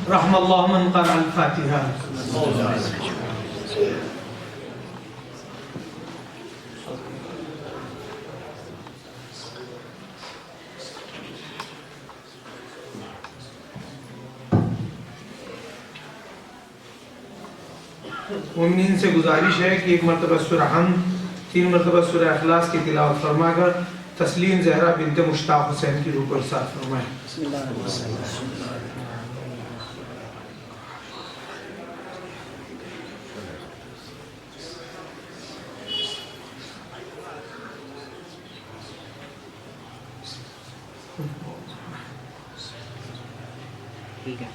رحم اللہ من قرأ الفاتحہ. مومنین سے گزارش ہے کہ ایک مرتبہ سورہ حمد 3 مرتبہ سورہ اخلاص کی تلاوت فرما کر تسلیم زہرا بنت مشتاق حسین کی روح کو ارسال فرمائیں. بسم اللہ الرحمن الرحیم. ٹھیک ہے.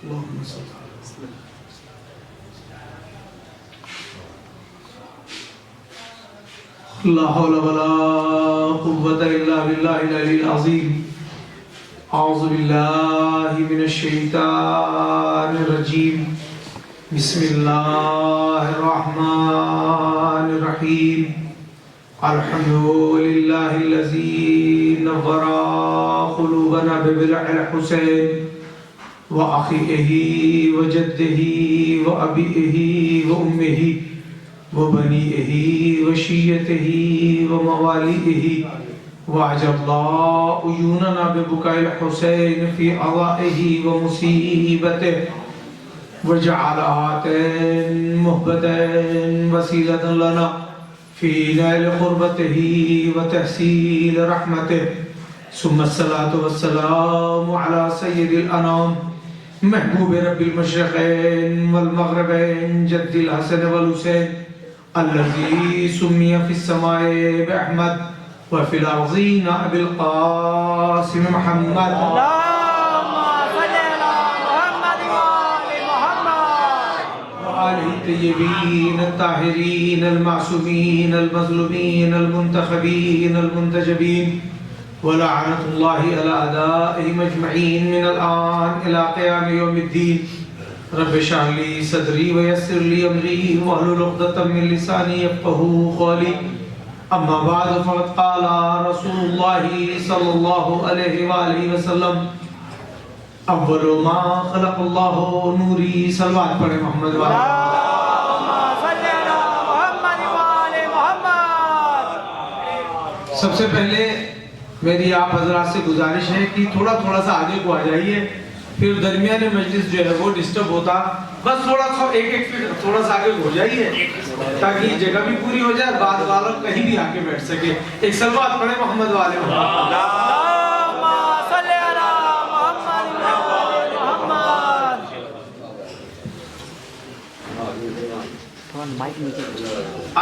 اللہم صل علی لا حول ولا قوة إلا بالله العلي العظيم. أعوذ بالله من الشيطان الرجيم. بسم الله الرحمن الرحيم. الحمد لله الذي نور قلوبنا ببلع الحسين وأخيه وجده وأبيه وأمه وبنيه وشيته ومواليه وعجب عيوننا ببكاء الحسين في عضائه ومصيبته وجعل هاتين مهبتين وسيلة لنا في نيل قربته وتحصيل رحمته. ثم الصلاة والسلام على سيد الأنام محبوب رب المشرقين والمغربين جد الحسن والحسين الذي سمي في السماء بأحمد وفي الأرضين أبي القاسم محمد. اللهم صل على محمد وآل محمد وآله الطيبين الطاهرين المعصومين المظلومين المنتخبين المنتجبين ولعنة الله على أعدائهم أجمعين من الآن إلى قيام يوم الدين. رب اشرح لي صدري ويسر لي أمري واحلل عقدة من لساني يفقهوا قولي. أما بعد فقد قال رسول الله صلى الله عليه وآله وسلم أول ما خلق الله نوري. صلوات پڑھیں محمد والا. اللهم صل على محمد وآل محمد. سب سے پہلے میری آپ حضرات سے گزارش ہے کہ تھوڑا سا آگے کو آ جائیے، پھر درمیان مجلس جو ہے وہ ڈسٹرب ہوتا. بس تھوڑا سا ایک فٹ تھوڑا سا آگے ہو جائیے تاکہ جگہ بھی پوری ہو جائے، بعد والا کہیں بھی آ کے بیٹھ سکے. ایک صلوات پڑھیں محمد والے محمد. اللهم صل على محمد وآل محمد.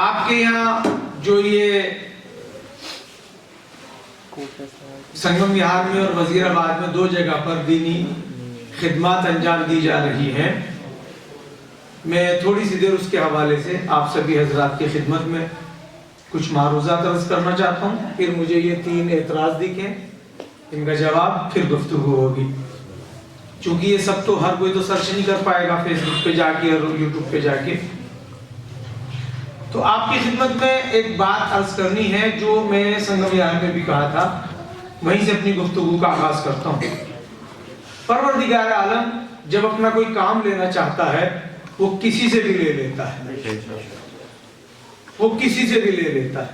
آپ کے یہاں جو یہ سنگم وہار میں اور وزیر آباد میں 2 جگہ پر دینی خدمات انجام دی جا رہی ہیں، میں تھوڑی سی دیر اس کے حوالے سے آپ سبھی حضرات کی خدمت میں کچھ معروضات عرض کرنا چاہتا ہوں. پھر مجھے یہ 3 اعتراض دکھیں، ان کا جواب، پھر گفتگو ہوگی. چونکہ یہ سب تو ہر کوئی تو سرچ نہیں کر پائے گا فیس بک پہ جا کے اور یوٹیوب پہ جا کے. تو آپ کی خدمت میں ایک بات عرض کرنی ہے جو میں سنگم وہار میں بھی کہا تھا، وہیں سے اپنی گفتگو کا آغاز کرتا ہوں. پروردگار عالم جب اپنا کوئی کام لینا چاہتا ہے وہ کسی سے بھی لے لیتا ہے، وہ کسی سے بھی لے لیتا ہے.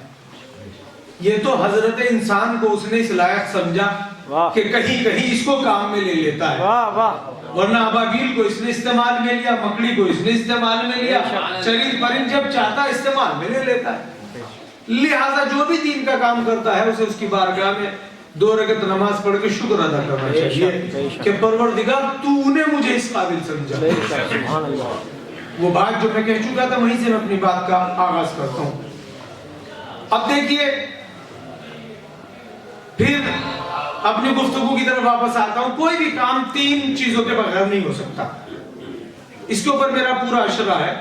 یہ تو حضرت انسان کو اس نے اس لائق سمجھا کہ کہیں اس کو کام میں لے لیتا ہے، ورنہ ابابیل کو اس نے استعمال میں لیا، مکڑی کو اس نے استعمال میں لیا، چرید پرند جب چاہتا استعمال میں لے لیتا ہے. لہذا جو بھی دین کا کام کرتا ہے اسے اس کی بارگاہ میں 2 رکعت نماز پڑھ کے شکر ادا کرنا چاہیے کہ پروردگار تو نے مجھے اس قابل سمجھا. وہ بات جو میں کہہ چکا تھا وہیں سے میں اپنی بات کا آغاز کرتا ہوں. اب دیکھیے پھر اپنی گفتگو کی طرف واپس آتا ہوں. کوئی بھی کام 3 چیزوں کے بغیر نہیں ہو سکتا. اس کے اوپر میرا پورا اشرا ہے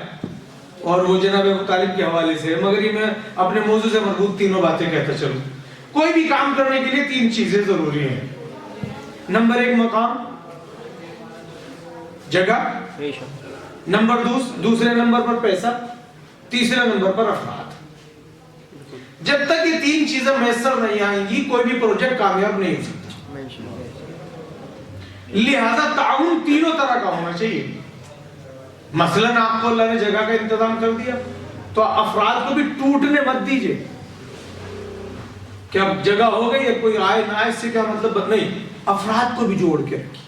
اور وہ جناب ابو طالب کے حوالے سے، مگر یہ میں اپنے موضوع سے مربوط 3 باتیں کہتا چلوں. کوئی بھی کام کرنے کے لیے 3 چیزیں ضروری ہیں. نمبر 1 مقام، جگہ، دوسرے نمبر پر پیسہ، تیسرے نمبر پر افراد. جب تک یہ تین چیزیں میسر نہیں آئیں گی کوئی بھی پروجیکٹ کامیاب نہیں ہو سکتا. لہذا تعاون تینوں طرح کا ہونا چاہیے. مثلاً آپ کو اللہ نے جگہ کا انتظام کر دیا تو افراد کو بھی ٹوٹنے مت دیجئے کہ اب جگہ ہو گئی ہے کوئی آئے نہ آئے اس سے کیا مطلب نہیں. افراد کو بھی جوڑ کے رکھیے.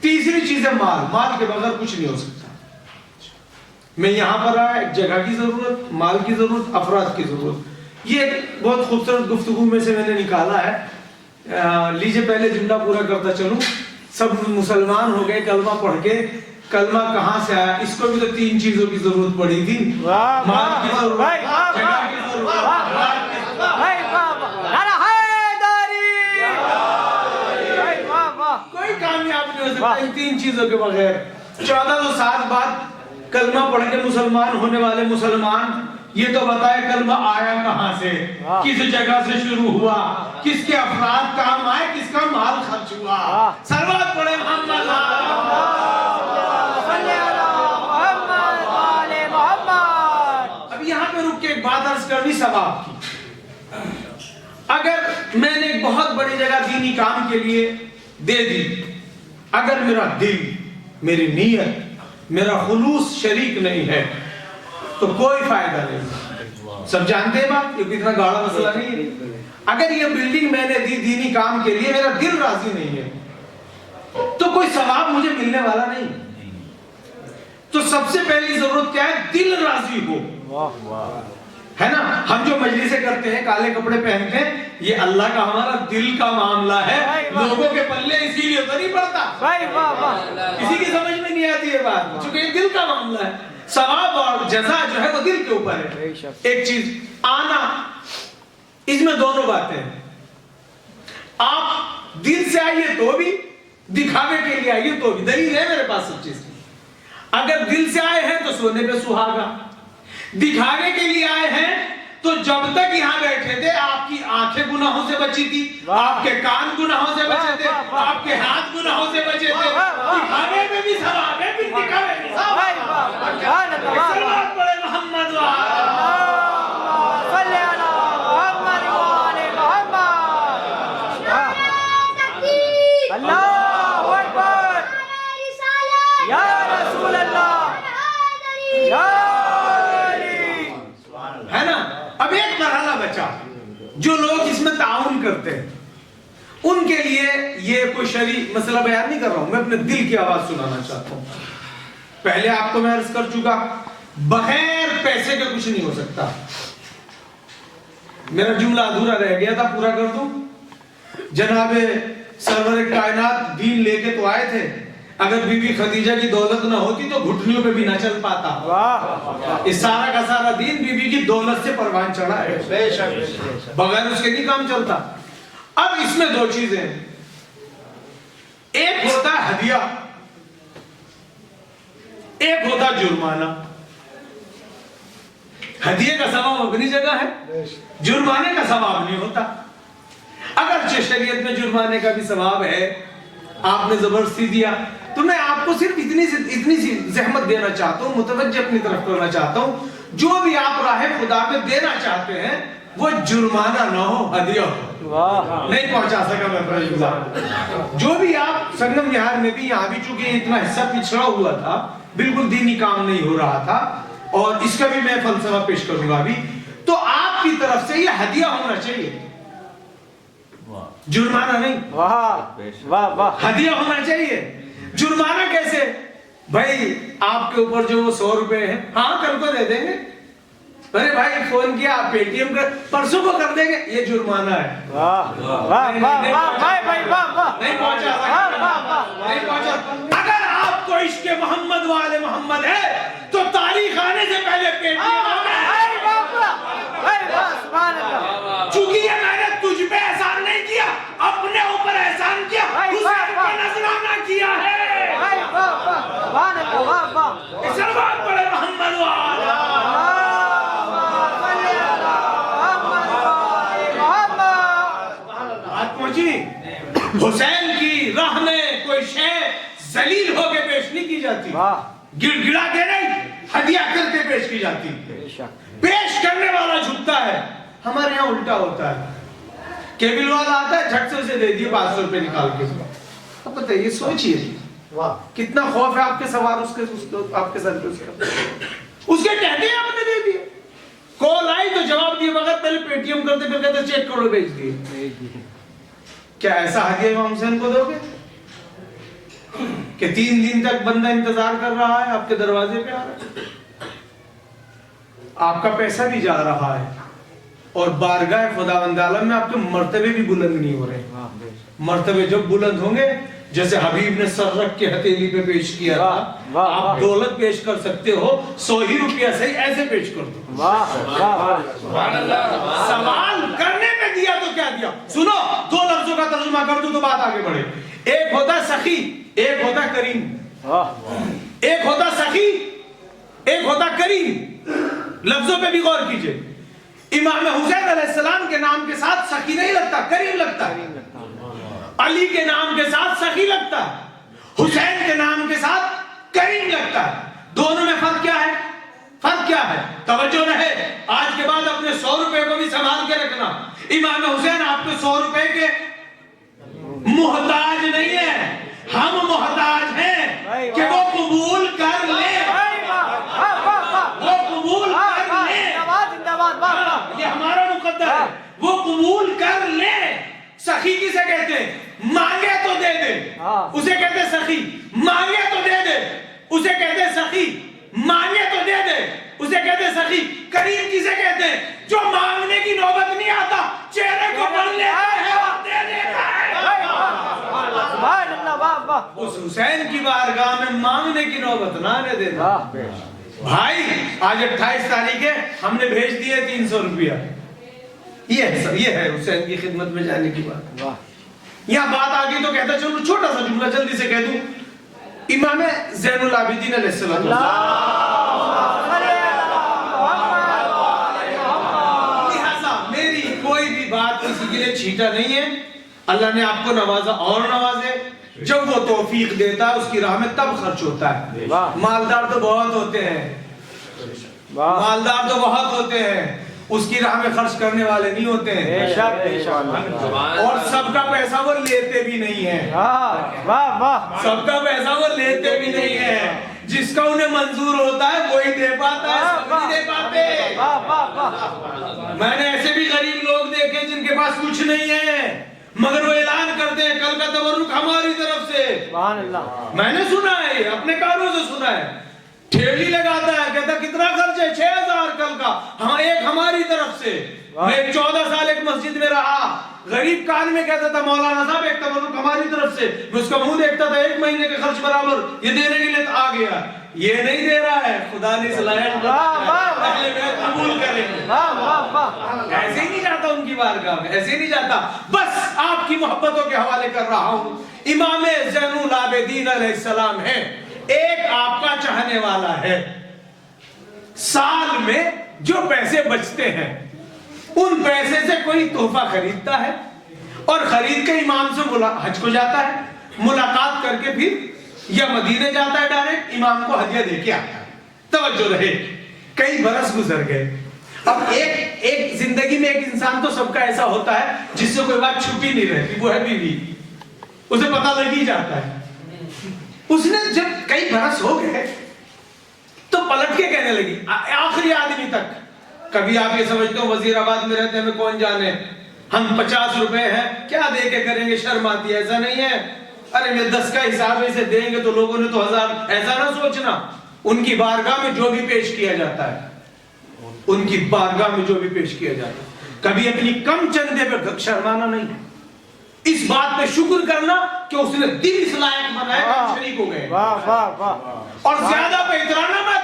تیسری چیز ہے مال کے بغیر کچھ نہیں ہو سکتا. میں یہاں پر آیا ایک جگہ کی ضرورت, مال کی ضرورت, افراد کی ضرورت. یہ ایک بہت خوبصورت گفتگو میں سے میں نے نکالا ہے. لیجئے پہلے جملہ پورا کرتا چلوں. سب مسلمان ہو گئے کلمہ پڑھ کے. کلمہ کہاں سے آیا؟ اس کو بھی تو تین چیزوں کی ضرورت پڑی تھی. مال کی ضرورت, جگہ کی ضرورت, کوئی کامیاب نہیں ہو سکتا ان تین چیزوں کے بغیر. 1407 بعد کلمہ پڑھ کے مسلمان ہونے والے مسلمان یہ تو بتائے کلمہ آیا کہاں سے, کس جگہ سے شروع ہوا, کس کے افراد کام آئے, کس کا مال خرچ ہوا. سلوات پڑھے محمد. اب یہاں پہ رک کے ایک بات عرض کرنی ثواب کی. اگر میں نے ایک بہت بڑی جگہ دینی کام کے لیے دے دی, اگر میرا دل, میری نیت, میرا خلوص شریک نہیں ہے تو کوئی فائدہ نہیں. سب جانتے ہیں بات, یہ اتنا گاڑا مسئلہ نہیں ہے. اگر یہ بلڈنگ میں نے دی دینی کام کے لیے, میرا دل راضی نہیں ہے تو کوئی ثواب مجھے ملنے والا نہیں. تو سب سے پہلی ضرورت کیا ہے؟ دل راضی ہو. ہے نا, ہم جو مجلسیں کرتے ہیں, کالے کپڑے پہنتے ہیں, یہ اللہ کا ہمارا دل کا معاملہ ہے. لوگوں کے پلے اسی لیے تو نہیں پڑتا, کسی کی سمجھ میں نہیں آتی یہ بات, چونکہ یہ دل کا معاملہ ہے. ثواب اور جزا جو ہے وہ دل کے اوپر ہے. ایک چیز آنا, اس میں دونوں باتیں ہیں. آپ دل سے آئیے تو بھی, دکھاوے کے لیے آئیے تو بھی. دلیل ہے میرے پاس سب چیز کی. اگر دل سے آئے ہیں تو سونے پہ سہاگا, دکھانے کے لیے آئے ہیں تو جب تک یہاں بیٹھے تھے آپ کی آنکھیں گناہوں سے بچی تھی, آپ کے کان گناہوں سے بچے تھے, آپ کے ہاتھ گناہوں سے بچے تھے. دکھانے میں بھی ثواب ہے, پھر دکھاوے میں ثواب ہے. سلوات پڑھے محمد ہے نا. اب ایک مرحلہ بچا, جو لوگ اس میں تعاون کرتے ہیں ان کے لیے یہ کوئی شرعی مسئلہ بیان نہیں کر رہا ہوں, میں اپنے دل کی آواز سنانا چاہتا ہوں. پہلے آپ کو میں عرض کر چکا, بغیر پیسے کے کچھ نہیں ہو سکتا. میرا جملہ ادھورا رہ گیا تھا, پورا کر دوں. جناب سرور کائنات دین لے کے تو آئے تھے, اگر بی بی خدیجہ کی دولت نہ ہوتی تو گھٹنیوں پہ بھی نہ چل پاتا. اس سارا کا سارا دین بی بی کی دولت سے پروان چڑھا ہے, بغیر اس کے نہیں کام چلتا. اب اس میں دو چیزیں ہیں, ایک ہوتا ہے ہدیہ, ایک ہوتا جرمانہ. ہدیے کا ثواب اپنی جگہ ہے, جرمانے کا ثواب نہیں ہوتا. اگرچہ شریعت میں جرمانے کا بھی ثواب ہے, آپ نے زبردستی دیا, تو میں آپ کو صرف اتنی سی زحمت دینا چاہتا ہوں, متوجہ اپنی طرف کرنا چاہتا ہوں. جو بھی آپ راہ خدا میں دینا چاہتے ہیں وہ جرمانہ نہ ہو, ہدیہ ہو. نہیں پہنچا سکا میں اپنا جملہ. جو بھی آپ سنگم وہار میں بھی, یہاں بھی چونکہ اتنا حصہ پچھڑا ہوا تھا, بالکل دینی کام نہیں ہو رہا تھا, اور اس کا بھی میں فلسفہ پیش کروں گا ابھی, تو آپ کی طرف سے یہ ہدیہ ہونا چاہیے, جرمانہ نہیں. ہدیہ ہونا چاہیے. جرمانہ کیسے؟ بھائی آپ کے اوپر جو 100 روپے ہیں, ہاں کل کو دے دیں گے. ارے بھائی فون کیا, آپ پے ٹی ایم کر, پرسوں کو کر دیں گے, یہ جرمانہ ہے. نہیں پہنچا. اگر آپ کو عشق محمد والے محمد ہے تو تاریخ آنے سے پہلے پے ٹی ایم چونکہ یہ میں نے تجھ پہ احسان نہیں کیا, اپنے اوپر احسان کیا, اس نے نذرانہ کیا ہے. سلوات پڑھے محمد بات پہنچی. حسین کی راہ میں کوئی شے ذلیل ہو کے پیش نہیں کی جاتی, گڑ گڑا کے نہیں, ہدیہ کر کے پیش کی جاتی. پیش کرنے والا جھکتا ہے, ہمارے یہاں الٹا ہوتا ہے، کیبل والا آتا ہے جھٹ سے اسے دے دیے 500 روپے نکال کے. اب بتائیے سوچئے کتنا خوف ہے آپ کے سوار اس کے آپ کے سر پہ اس کے کہتے ہیں آپ نے دے دیے. کال آئی تو جواب دیے بغیر پہلے پے ٹی ایم کرتے پھر کہتے چیک کرو بھیج دیے. کیا ایسا ہدیہ امام حسین کو دو گے کہ 3 دن تک بندہ انتظار کر رہا ہے آپ کے دروازے پہ آ رہا ہے؟ آپ کا پیسہ بھی جا رہا ہے اور بارگاہ خداوند عالم میں آپ کے مرتبے بھی بلند نہیں ہو رہے. مرتبے جب بلند ہوں گے جیسے حبیب نے سر رکھ کے ہتھیلی پہ پیش کیا تھا، آپ دولت پیش کر سکتے ہو 100 ہی روپیہ سے ایسے پیش کر دو. سوال کرنے میں دیا تو کیا دیا. سنو 2 لفظوں کا ترجمہ کر دو تو بات آگے بڑھے. ایک ہوتا سخی، ایک ہوتا کریم. ایک ہوتا سخی، ایک ہوتا کریم. لفظوں پہ بھی غور کیجئے. امام حسین علیہ السلام کے نام کے ساتھ سخی نہیں لگتا، کریم لگتا ہے. علی کے نام کے ساتھ سخی لگتا ہے، حسین کے نام کے ساتھ کریم لگتا ہے. دونوں میں فرق کیا ہے؟ فرق کیا ہے؟ توجہ رہے، آج کے بعد اپنے 100 روپے کو بھی سنبھال کے رکھنا. امام حسین آپ کے 100 روپے کے محتاج نہیں ہے، ہم محتاج ہیں کہ وہ قبول کر لیں، وہ قبول کر لیں. یہ ہمارا مقدر ہے، وہ قبول کر لیں. سخی کسے کہتے ہیں؟ مانگے تو دے دے، اسے کہتے ہیں سخی. مانگے تو دے دے، اسے کہتے ہیں سخی. مانگے تو دے دے، اسے کہتے ہیں سخی. کریم کسے کہتے ہیں؟ جو مانگنے کی نوبت نہیں آتا، چہرے کو پڑھ لیتا ہے اور دے دیتا ہے. اس حسین کی بارگاہ میں مانگنے کی نوبت نہ آنے دینا. بھائی آج 28 تاریخ ہے، ہم نے بھیج دیے 300 روپیہ. یہ ہے حسین کی خدمت میں جانے کی بات. یہاں بات آگئی تو کہتا چلو چھوٹا سا جملہ جلدی سے کہہ دوں. امام زین العابدین علیہ السلام، لہذا میری کوئی بھی بات کسی کے لیے چھیٹا نہیں ہے. اللہ نے آپ کو نوازا اور نوازے. جب وہ توفیق دیتا ہے اس کی راہ میں تب خرچ ہوتا ہے. مالدار تو بہت ہوتے ہیں، مالدار تو بہت ہوتے ہیں، اس کی راہ میں خرچ کرنے والے نہیں ہوتے ہیں. اور سب کا پیسہ وہ لیتے بھی نہیں ہیں. سب کا پیسہ وہ لیتے بھی نہیں ہیں. جس کا انہیں منظور ہوتا ہے وہی دے پاتا ہے، سب نہیں دے پاتے. میں نے ایسے بھی غریب لوگ دیکھے جن کے پاس کچھ نہیں ہے مگر وہ اعلان کرتے ہیں کل کا تبرک ہماری طرف سے. میں نے سنا ہے، اپنے کانوں سے سنا ہے. ٹھیلی لگاتا ہے، کہتا کتنا خرچ ہے؟ 6000 کل کا. ہاں ایک ہماری طرف سے. میں 14 سال ایک مسجد میں رہا، غریب کان میں کہتا تھا مولانا صاحب ایک تبرک ہماری طرف سے. میں اس کا منہ دیکھتا تھا 1 مہینے کے خرچ برابر، یہ دینے کے لیے آ گیا. یہ نہیں دے رہا ہے، خدا نے صلاحیت اہل بیت قبول کریں. ایسے ہی نہیں جاتا ان کی بارگاہ میں، ایسے ہی نہیں جاتا. بس آپ کی محبتوں کے حوالے کر رہا ہوں. امام زین العابدین علیہ السلام ہیں، ایک آپ کا چاہنے والا ہے. سال میں جو پیسے بچتے ہیں ان پیسے سے کوئی تحفہ خریدتا ہے اور خرید کے امام سے حج کو جاتا ہے، ملاقات کر کے پھر یا مدینے جاتا ہے ڈائریکٹ، امام کو ہدیہ دے کے آتا ہے. توجہ رہے، کئی برس گزر گئے. اب ایک زندگی میں ایک انسان تو سب کا ایسا ہوتا ہے جس سے کوئی بات چھپی نہیں رہتی، وہ ہے بیوی. اسے پتہ لگ ہی جاتا ہے. اس نے جب کئی برس ہو گئے تو پلٹ کے کہنے لگی آخری آدمی تک. کبھی آپ یہ سمجھتے ہو وزیر آباد میں رہتے ہمیں کون جانے، ہم 50 روپے ہیں کیا دے کے کریں گے، شرم آتی ہے. ایسا نہیں ہے. ارے میں 10 کا حساب اسے دیں گے تو لوگوں نے تو 1000. ایسا نہ سوچنا. ان کی بارگاہ میں جو بھی پیش کیا جاتا ہے، ان کی بارگاہ میں جو بھی پیش کیا جاتا ہے، کبھی اپنی کم چندے پہ شرمانا نہیں. اس بات پہ شکر کرنا کہ اس نے دل اس لائق بنایا کہ ہم شریک ہو گئے. اور زیادہ پہ اترانا مت.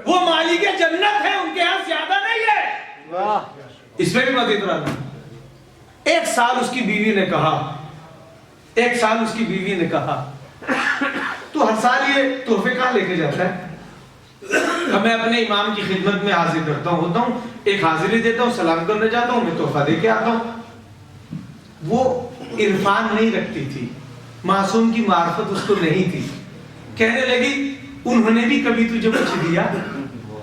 وہ مالک جنت ہے، ان کے ہاں زیادہ نہیں ہے، اس پہ بھی مت اترانا. 1 سال اس کی بیوی نے کہا، 1 سال اس کی بیوی نے کہا تو ہر سال یہ تحفے کہاں لے کے جاتا ہے؟ میں اپنے امام کی خدمت میں حاضر کرتا ہوں، ہوتا ہوں، ایک حاضری دیتا ہوں، سلام کرنے جاتا ہوں، میں تحفہ دے کے آتا ہوں. وہ عرفان نہیں رکھتی تھی، معصوم کی معرفت اس کو نہیں تھی. کہنے لگی انہوں نے بھی کبھی تجھے کچھ دیا؟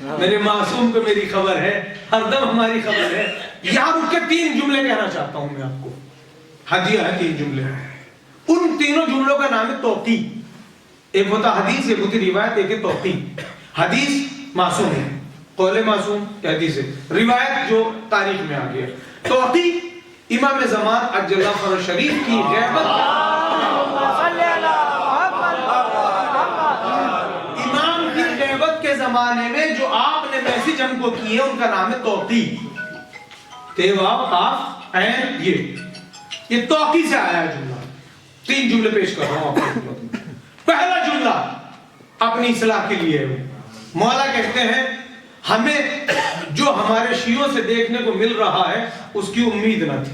میرے معصوم کو میری خبر ہے، ہر دم ہماری خبر ہے. یہاں رک کے 3 جملے کہنا چاہتا ہوں میں آپ کو. ہدیہ ہے 3 جملے. ان تینوں جملوں کا نام ہے توقی. ایک ہوتا حدیث، ایک ہوتی روایت، ایک ہے توقی. حدیث معصوم ہے، قول معصوم حدیث ہے. روایت جو تاریخ میں آ گیا. توقی امام زمان عجل اللہ فرج شریف کی غیبت، امام کی غیبت کے زمانے میں جو آپ نے میسج ہم کو کی ہے ان کا نام ہے توقی. واو قاف عین یہ توقی سے آیا ہے جملہ. 3 جملے پیش کر رہا ہوں آپ کو. پہلا جملہ اپنی اصلاح کے لیے ہے. مولا کہتے ہیں ہمیں جو ہمارے شیعوں سے دیکھنے کو مل رہا ہے اس کی امید نہ تھی،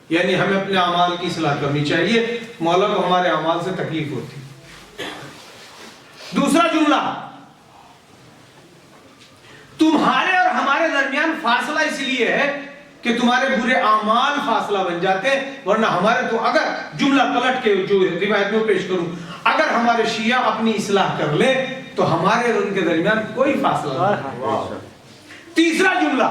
یعنی ہمیں اپنے اعمال کی اصلاح کرنی چاہیے. مولا کو ہمارے اعمال سے تکلیف ہوتی. دوسرا جملہ، تمہارے اور ہمارے درمیان فاصلہ اس لیے ہے کہ تمہارے برے اعمال فاصلہ بن جاتے، ورنہ ہمارے تو اگر جملہ پلٹ کے جو روایت میں پیش کروں، اگر ہمارے شیعہ اپنی اصلاح کر لے تو ہمارے اور ان کے درمیان کوئی فاصلہ نہیں. تیسرا جملہ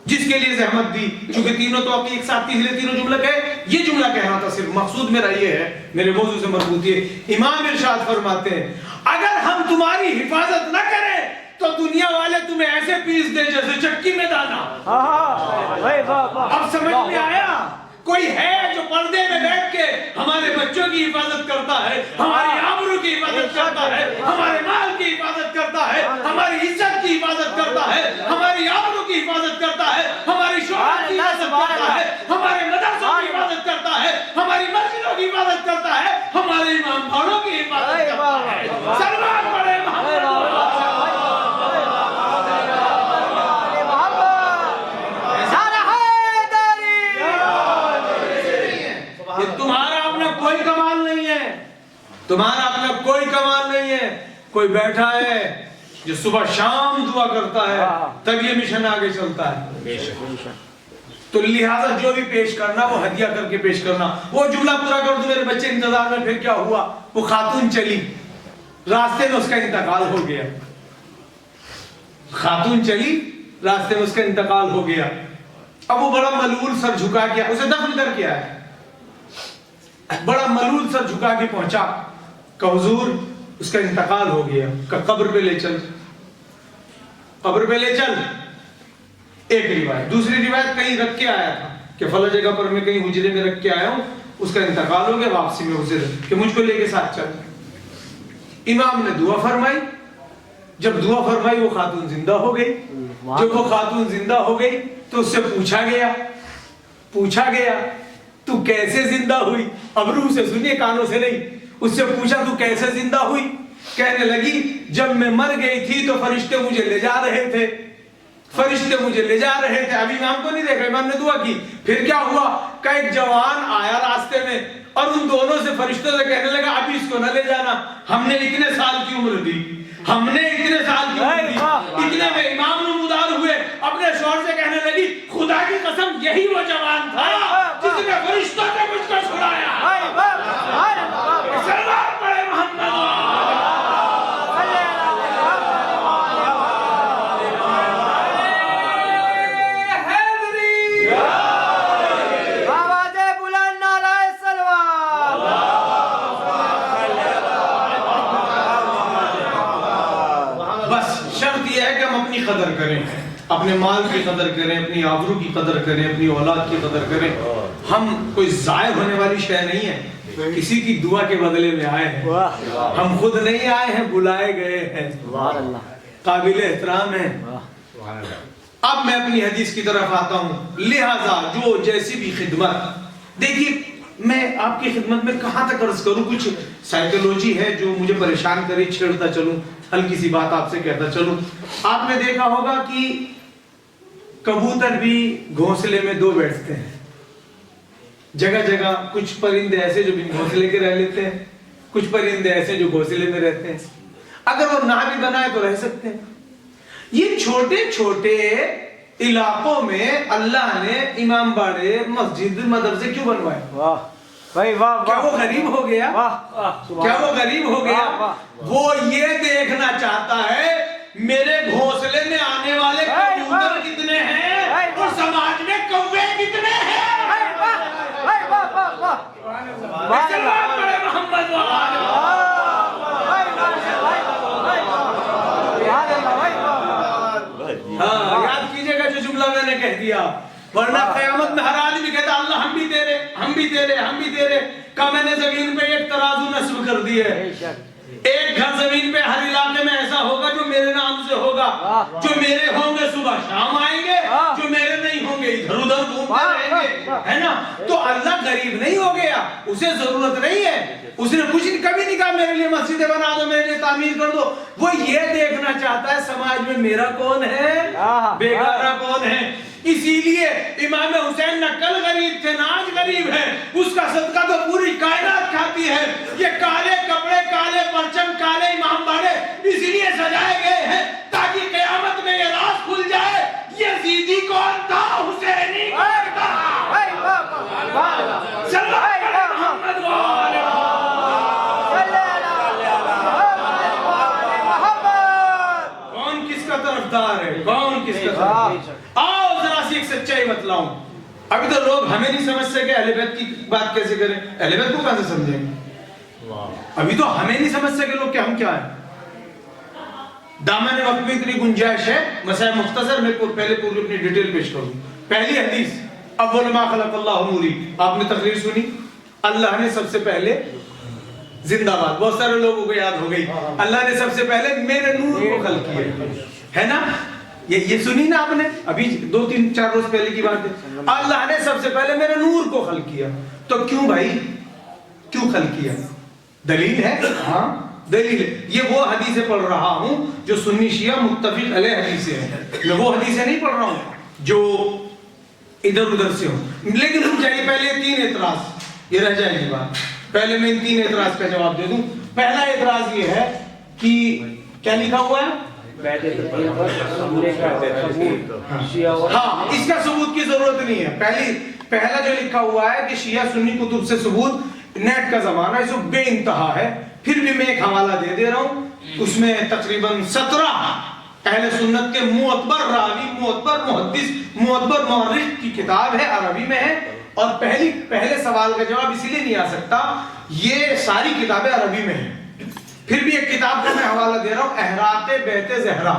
جس کے لیے زحمت دی، چونکہ تینوں توقی ایک ساتھ تھی، تینوں جملہ کہے. یہ جملہ کہنا تھا صرف، مقصود میرا یہ ہے، میرے موضوع سے مربوط ہے. امام ارشاد فرماتے ہیں اگر ہم تمہاری حفاظت نہ کریں تو دنیا والے تمہیں ایسے پیس دے جیسے چکی میں دانا. اب سمجھ میں آیا؟ کوئی ہے جو پردے میں بیٹھ کے ہمارے بچوں کی حفاظت کرتا ہے، ہماری آبرو کی حفاظت کرتا ہے، ہمارے مال کی حفاظت کرتا ہے، ہماری عزت کی حفاظت کرتا ہے، ہماری آبرو کی حفاظت کرتا ہے، ہماری شہرت کی حفاظت کرتا ہے، ہمارے مدرسوں کی حفاظت کرتا ہے، ہماری مسجدوں کی حفاظت کرتا ہے، ہمارے امام باڑوں کی حفاظت کرتا ہے. سلمان پڑھے تمہارا اپنا کوئی کمال نہیں ہے. کوئی بیٹھا ہے جو صبح شام دعا کرتا ہے تب یہ مشن آگے چلتا ہے. تو لہٰذا جو بھی پیش کرنا وہ ہدیہ کر کے پیش کرنا. وہ جملہ پورا کر دو میرے بچے انتظار میں. پھر کیا ہوا؟ وہ خاتون چلی، راستے میں اس کا انتقال ہو گیا. خاتون چلی، راستے میں اس کا انتقال ہو گیا. اب وہ بڑا ملول سر جھکا کے اسے دفن کر کے آیا. بڑا ملول سر جھکا کے پہنچا کہ حضور اس کا انتقال ہو گیا. کہ قبر پہ لے چل، قبر پہ لے چل. ایک روایت. دوسری روایت کہیں رکھ کے آیا تھا کہ فلاں جگہ پر میں کہیں حجرے میں رکھ کے آیا ہوں، اس کا انتقال ہو گیا، واپسی میں اسے کہ مجھ کو لے کے ساتھ چل. امام نے دعا فرمائی. جب دعا فرمائی وہ خاتون زندہ ہو گئی. جب وہ خاتون زندہ ہو گئی تو اس سے پوچھا گیا تو کیسے زندہ ہوئی؟ اب روح سے سنیے، کانوں سے نہیں. اس سے پوچھا تو کیسے زندہ ہوئی؟ کہنے لگی جب میں مر گئی تھی تو فرشتے مجھے لے جا رہے تھے، فرشتے مجھے لے جا رہے تھے. ابھی امام کو نہیں دیکھا، امام نے دعا کی. پھر کیا ہوا کہ ایک جوان آیا راستے میں اور ان دونوں سے فرشتوں سے کہنے لگا ابھی اس کو نہ لے جانا، ہم نے اتنے سال کی عمر دی، ہم نے اتنے سال کی عمر دی. اتنے میں امام نمودار ہوئے، اپنے شوہر سے کہنے لگی خدا کی قسم یہی وہ جوان تھا جس نے فرشتوں نے مجھ کو چھڑایا. سلام پڑھے محمد. قدر کریں، اپنے مال کی قدر کریں، اپنی آبرو کی قدر کریں، اپنی اولاد کی قدر کریں. ہم کوئی ضائع ہونے والی شے نہیں ہے، کسی کی دعا کے بدلے میں آئے ہیں. ہم خود نہیں آئے ہیں، بلائے گئے ہیں. قابل احترام ہیں. اب میں اپنی حدیث کی طرف آتا ہوں. لہذا جو جیسی بھی خدمت، دیکھیے میں آپ کی خدمت میں کہاں تک عرض کروں، کچھ سائیکولوجی ہے جو مجھے پریشان کری، چھیڑتا چلوں، ہلکی سی بات آپ سے کہتا چلوں. آپ نے دیکھا ہوگا کہ کبوتر بھی گھونسلے میں 2 بیٹھتے ہیں. جگہ جگہ کچھ پرندے ایسے جو بن گھونسلے کے رہ لیتے ہیں، کچھ پرندے ایسے جو گھونسلے میں رہتے ہیں. اگر وہ نہ بھی بنائے تو رہ سکتے ہیں. یہ چھوٹے چھوٹے علاقوں میں اللہ نے امام باڑے، مسجد، مدرسے کیوں بنوائے؟ کیا وہ غریب ہو گیا؟ کیا وہ غریب ہو گیا؟ وہ یہ دیکھنا چاہتا ہے میرے گھونسلے میں آنے والے کبوتر کتنے ہیں اور سماج میں کوے کتنے ہیں؟ محمد ہاں یاد کیجئے گا جو جملہ میں نے کہہ دیا، ورنہ قیامت میں ہر آدمی کہتا اللہ ہم بھی تیرے ہم بھی تیرے ہم بھی تیرے۔ کہ میں نے زمین پہ ایک ترازو نصب کر دی ہے، ایک گھر زمین پہ ہر علاقے میں ایسا ہوگا جو میرے نام سے ہوگا، جو میرے ہوں گے صبح شام آئیں گے، جو میرے نہیں ہوں گے ادھر ادھر گھومتے رہیں گے، ہے نا؟ تو اللہ غریب نہیں ہو گیا، اسے ضرورت نہیں ہے، اس نے کچھ کبھی نہیں کہا میرے لیے مسجدیں بنا دو، میرے لیے تعمیر کر دو۔ وہ یہ دیکھنا چاہتا ہے سماج میں میرا کون ہے، بیگارہ کون ہے۔ اسی لیے امام حسین نقل غریب تھے، ناج غریب ہے، اس کا صدقہ تو پوری کائنات کھاتی ہے۔ یہ کالے کپڑے، کالے پرچم، کالے امام باڑے اس لیے سجائے گئے ہیں تاکہ قیامت میں یہ راز کھل جائے یزیدی کون تھا، حسینی کون تھا۔ محمد کون کس کا طرفدار ہے، کون کس کا طرفدار ہے۔ آؤ ذرا سی ایک سچائی بتلاؤں، ابھی تو لوگ ہمیں نہیں سمجھ سکے اہل بیت کی بات کیسے کریں، اہل بیت کو کہاں سے سمجھیں گے؟ ابھی تو ہمیں نہیں سمجھ سکے لوگ کہ ہم کیا ہیں۔ دامن وقت میں اتنی گنجائش ہے، مسائل مختصر میں پہلے پوری اپنی ڈیٹیل پیش کروں۔ پہلی حدیث، اول ما خلق اللہ نوری، آپ نے تقریر سنی، اللہ نے سب سے پہلے زندہ باد، بہت سارے لوگوں کو یاد ہو گئی، اللہ نے سب سے پہلے میرے نور کو خلق کیا، ہے نا؟ یہ سنی نا آپ نے، ابھی 2-3-4 روز پہلے کی بات ہے، اللہ نے سب سے پہلے میرے نور کو خلق کیا۔ تو کیوں بھائی، کیوں خلق کیا؟ دلیل ہے؟ ہاں دلیل ہے۔ یہ وہ حدیثیں پڑھ رہا ہوں جو سنی شیعہ متفق علیہ حدیثیں ہیں، میں وہ حدیثیں نہیں پڑھ رہا ہوں جو ادھر ادھر سے ہوں۔ لیکن رک جائیے، پہلے 3 اعتراض، یہ رہ جائے گی بات، پہلے میں ان 3 اعتراض کا جواب دے دوں۔ پہلا اعتراض یہ ہے کہ کیا لکھا ہوا ہے؟ ہاں اس کا ثبوت کی ضرورت نہیں ہے۔ پہلا جو لکھا ہوا ہے کہ شیعہ سنی کتب سے ثبوت، نیٹ کا زمانہ اس وقت بے انتہا ہے، پھر بھی میں ایک حوالہ دے رہا ہوں، اس میں تقریباً 17 اہل سنت کے معتبر راوی، معتبر محدث، معتبر مورخ کی کتاب ہے، عربی میں ہے، اور پہلے سوال کا جواب اسی لیے نہیں آ سکتا، یہ ساری کتابیں عربی میں ہیں۔ پھر بھی ایک کتاب کو میں حوالہ دے رہا ہوں، احراق بیت زہرا،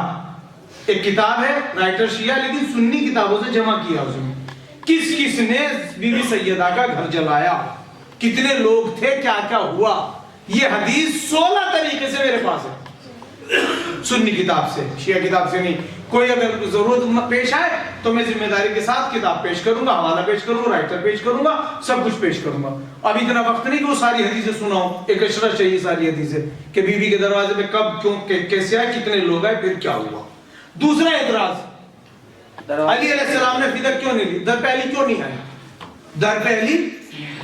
ایک کتاب ہے، رائٹر شیعہ لیکن سنی کتابوں سے جمع کیا اس میں، کس کس نے بی بی سیدہ کا گھر جلایا، کتنے لوگ تھے، کیا کیا ہوا، یہ حدیث 16 طریقے سے میرے پاس ہے، سنی کتاب سے، شیعہ کتاب سے نہیں۔ کوئی اگر ضرورت پیش آئے تو میں ذمہ داری کے ساتھ کتاب پیش کروں گا، حوالہ پیش کروں گا، رائٹر پیش کروں گا، سب کچھ پیش کروں گا۔ اب اتنا وقت نہیں کہ وہ ساری حدیثیں سناؤں، ایک اشرح چاہیے ساری حدیثیں کہ بی بی کے دروازے پہ کب، کیوں، کیسے آئے، کتنے لوگ آئے، پھر کیا ہوا۔ دوسرا اعتراض، علی علیہ السلام نے فدر کیوں نہیں لی، در پہلی کیوں نہیں آئی، در پہلی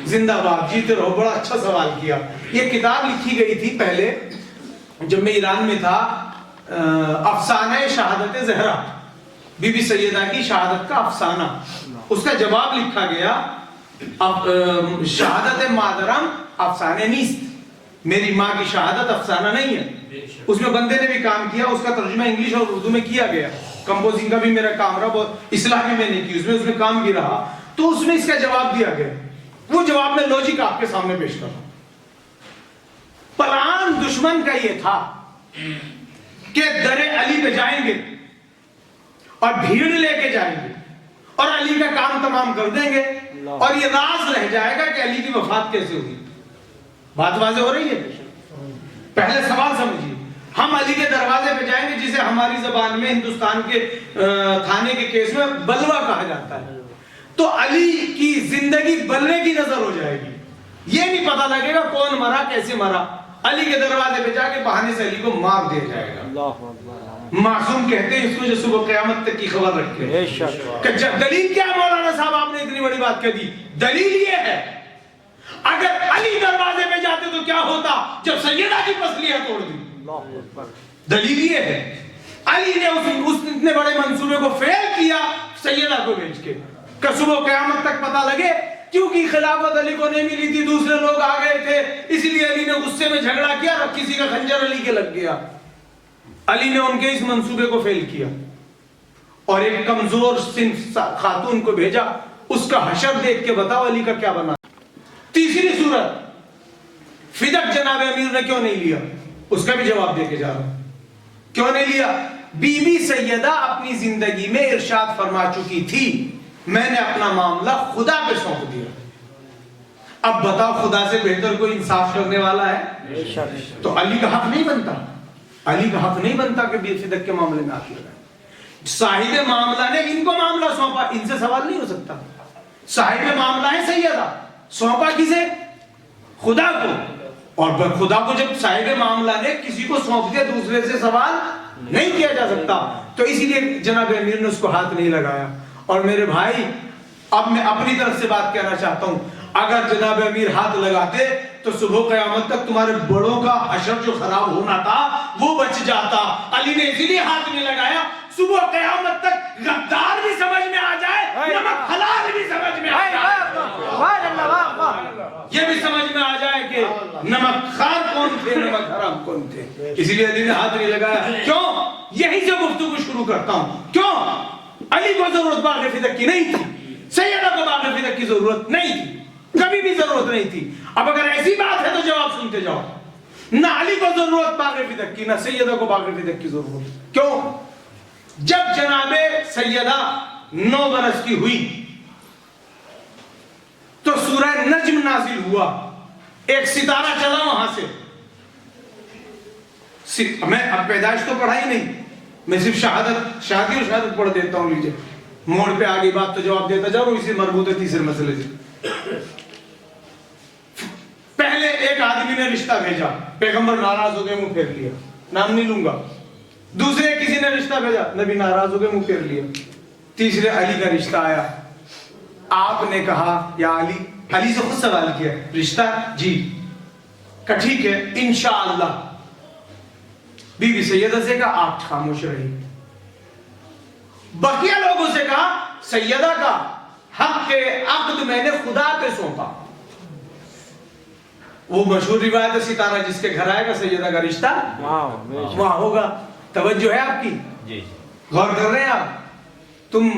زندہ باد، جیتے رہو، بڑا اچھا سوال کیا۔ یہ کتاب لکھی گئی تھی پہلے جب میں ایران میں تھا، افسانہ شہادت زہرا، بی بی سیدہ کی شہادت کا افسانہ، اس کا جواب لکھا گیا شہادت مادرم افسانہ نیست، میری ماں کی شہادت افسانہ نہیں ہے۔ اس میں بندے نے بھی کام کیا، اس کا ترجمہ انگلش اور اردو میں کیا گیا، کمپوزنگ کا بھی میرا کام رہا، بہت اصلاح بھی میں نے کی اس میں کام بھی رہا، تو اس میں اس کا جواب دیا گیا، وہ جواب میں لوجک آپ کے سامنے پیش کر رہا ہوں۔ پلان دشمن کا یہ تھا کہ در علی پہ جائیں گے اور بھیڑ لے کے جائیں گے اور علی کا کام تمام کر دیں گے، اور یہ راز رہ جائے گا کہ علی کی وفات کیسے ہوئی۔ بات واضح ہو رہی ہے؟ پہلے سوال سمجھیے، ہم علی کے دروازے پہ جائیں گے جسے ہماری زبان میں ہندوستان کے تھانے کے کیس میں بلوہ کہا جاتا ہے، تو علی کی زندگی بلوے کی نظر ہو جائے گی، یہ نہیں پتہ لگے گا کون مرا، کیسے مرا، علی کے دروازے پہ جا کے بہانے سے علی کو مار دیا جائے گا۔ معصوم کہتے ہیں اس کو جو صبح قیامت تک کی خبر رکھے۔ کہ دلیل کیا مولانا صاحب، آپ نے اتنی بڑی بات کہہ دی، دلیل یہ ہے اگر علی دروازے پہ جاتے تو کیا ہوتا جب سیدہ کی پسلیاں توڑ دی۔ دلیل یہ ہے علی نے اس اتنے بڑے منصوبے کو فیل کیا سیدہ کو بھیج کے، کہ صبح قیامت تک پتہ لگے، کیونکہ خلافت علی کو نہیں ملی تھی، دوسرے لوگ آ گئے تھے، اس لیے علی نے غصے میں جھگڑا کیا اور کسی کا خنجر علی کے لگ گیا۔ علی نے ان کے اس منصوبے کو فیل کیا اور ایک کمزور صنف خاتون کو بھیجا، اس کا حشر دیکھ کے بتاؤ علی کا کیا بنا۔ تیسری صورت، فدق جناب امیر نے کیوں نہیں لیا، اس کا بھی جواب دے کے جا رہا ہوں۔ کیوں نہیں لیا؟ بی بی سیدہ اپنی زندگی میں ارشاد فرما چکی تھی میں نے اپنا معاملہ خدا پہ سونپ دیا۔ اب بتاؤ خدا سے بہتر کوئی انصاف کرنے والا ہے؟ تو علی کا حق نہیں بنتا، علی کا حق نہیں بنتا کہ بی فدق کے معاملے میں آخر لگائے۔ صاحب معاملہ نے ان کو معاملہ سونپا، ان سے سوال نہیں ہو سکتا۔ صاحب معاملہ ہے سیدہ، سونپا کسے؟ خدا کو، اور خدا کو جب صاحب معاملہ نے کسی کو سونپ دیا دوسرے سے سوال نہیں کیا جا سکتا، تو اسی لیے جناب امیر نے اس کو ہاتھ نہیں لگایا۔ اور میرے بھائی اب میں اپنی طرف سے بات کہنا چاہتا ہوں، اگر جناب امیر ہاتھ لگاتے تو صبح قیامت تک تمہارے بڑوں کا حشر جو خراب ہونا تھا وہ بچ جاتا۔ علی نے اسی لیے ہاتھ نہیں لگایا، صبح قیامت تک غدار بھی سمجھ میں آ جائے، نمک حلال بھی سمجھ میں آ جائے، یہ بھی سمجھ میں آ جائے کہ نمک خار کون تھے، نمک حرام کون تھے۔ اسی لیے علی نے ہاتھ نہیں لگایا۔ کیوں؟ یہی سے گفتگو شروع کرتا ہوں۔ کیوں؟ علی کو ضرورت باغ فدق کی نہیں تھی، سیدہ کو باغ فدق کی ضرورت نہیں تھی، کبھی بھی ضرورت نہیں تھی۔ اب اگر ایسی بات ہے تو جواب سنتے جاؤ۔ نہ علی کو ضرورت باغ فدق کی، نہ سیدہ کو باغ فدق کی ضرورت۔ کیوں؟ جب جناب سیدہ 9 برس کی ہوئی تو سورہ نجم نازل ہوا، ایک ستارہ چلا وہاں سے۔ میں اب پیدائش تو پڑھا ہی نہیں، میں صرف شادی اور شہادت پڑھ دیتا ہوں، لیجئے موڑ پہ آگئی بات تو جواب دیتا جا رہا ہوں، اسی مربوط ہے تیسرے مسئلے سے۔ پہلے ایک آدمی نے رشتہ بھیجا، پیغمبر ناراض ہو گئے، منہ پھیر لیا، نام نہیں لوں گا۔ دوسرے کسی نے رشتہ بھیجا، نبی ناراض ہو گئے، منہ پھیر لیا۔ تیسرے علی کا رشتہ آیا، آپ نے کہا یا علی، علی سے خود سوال کیا رشتہ؟ جی۔ کہا ٹھیک ہے انشاءاللہ۔ بی بی سیدہ سے کہا آپ خاموش رہی۔ بقیہ لوگوں سے کہا سیدہ کا حق کے عقد میں نے خدا پہ سونپا۔ وہ مشہور روایت ہے ستارہ جس کے گھر آئے گا سیدہ کا رشتہ وہاں ہوگا۔ توجہ ہے آپ کی؟ غور کر رہے ہیں آپ؟ تم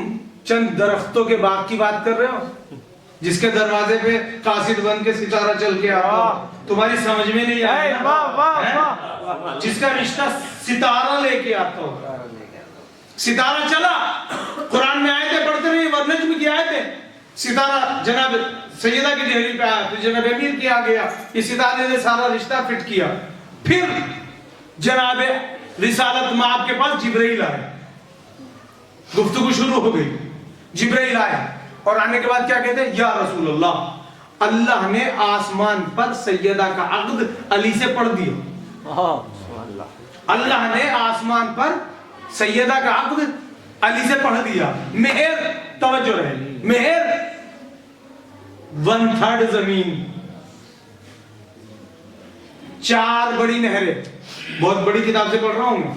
چند درختوں کے باغ کی بات کر رہے ہو جس کے دروازے پہ قاصد بن کے ستارہ چل کے آتا، تمہاری سمجھ میں نہیں آیا، جس کا رشتہ ستارہ لے کے آتا ہو۔ ستارہ چلا، قرآن میں آیتیں پڑھتے رہے، والنجم کی آیتیں، ستارہ جناب سیدہ کی دہلی پہ آیا، پھر جناب امیر کی آ گیا، یہ ستارے نے سارا رشتہ فٹ کیا۔ پھر جناب رسالت مآب کے پاس جبرائیل آئے، گفتگو شروع ہو گئی، جبرائیل آئے اور آنے کے بعد کیا کہتے ہیں؟ یا رسول اللہ، اللہ نے آسمان پر سیدہ کا عقد علی سے پڑھ دیا۔ اللہ نے آسمان پر سیدہ کا عقد علی سے پڑھ دیا۔ مہر، توجہ رہے، مہر 1/3 زمین، 4 بڑی نہریں، بہت بڑی کتاب سے پڑھ رہا ہوں میں،